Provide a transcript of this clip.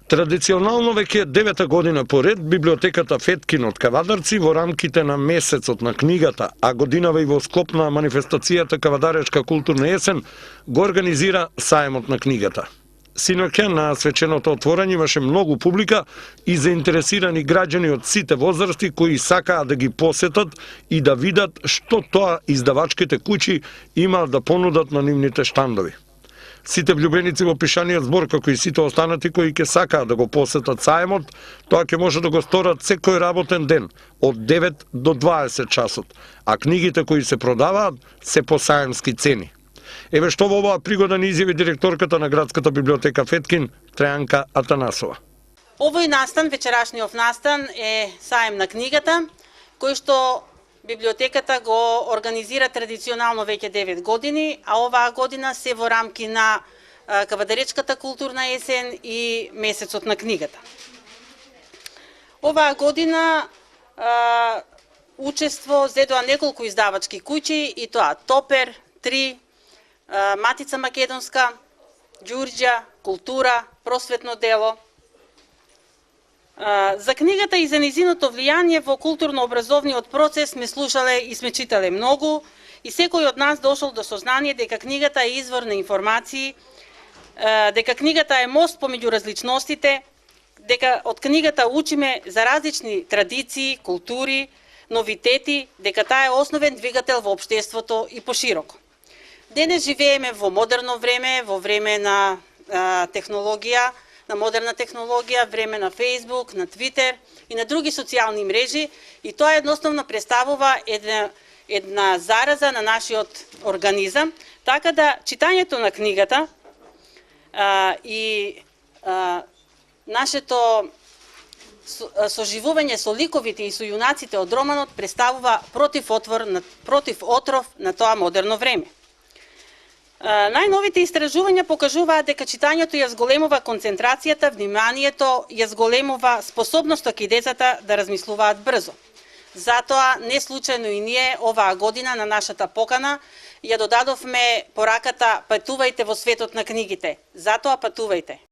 Традиционално веќе 9-та година поред библиотеката Феткин од Кавадарци во рамките на месецот на книгата, а годинава и во склоп на манифестацијата Кавадаречка културна есен, го организира сајмот на книгата. Синоќа на свеченото отворање имаше многу публика и заинтересирани граѓани од сите возрасти кои сакаа да ги посетат и да видат што тоа издавачките куќи имаат да понудат на нивните штандови. Сите влюбеници во пишаниот збор, како и сите останати кои ќе сакаат да го посетат сајмот, тоа ќе може да го сторат секој работен ден, од 9 до 20 часот, а книгите кои се продаваат се по сајмски цени. Еве што во оваа пригода ни изјави директорката на градската библиотека Феткин, Трајанка Атанасова. Овој настан, вечерашниот настан е сајм на книгата, кој што библиотеката го организира традиционално веќе 9 години, а оваа година се во рамки на Кавадаречката културна есен и месецот на книгата. Оваа година учество зедоа неколку издавачки куќи, и тоа Топер, 3, Матица Македонска, Ѓурѓа, Култура, Просветно дело. За книгата и за низиното влијание во културно-образовниот процес сме слушале и сме читале многу, и секој од нас дошол до сознание дека книгата е извор на информации, дека книгата е мост помеѓу различностите, дека од книгата учиме за различни традиции, култури, новитети, дека таа е основен двигател во општеството и пошироко. Денес живееме во модерно време, во време на технологија, на модерна технологија, време на Facebook, на Twitter и на други социјални мрежи, и тоа едноставно представува една зараза на нашиот организам, така да читањето на книгата и нашето соживување со ликовите и со јунаците од романот представува против отров на тоа модерно време. Најновите истражувања покажуваат дека читањето ја зголемува концентрацијата, вниманието, ја зголемува способноста кај децата да размислуваат брзо. Затоа, не случајно и ние оваа година на нашата покана ја додадовме пораката "Патувајте во светот на книгите". Затоа патувајте.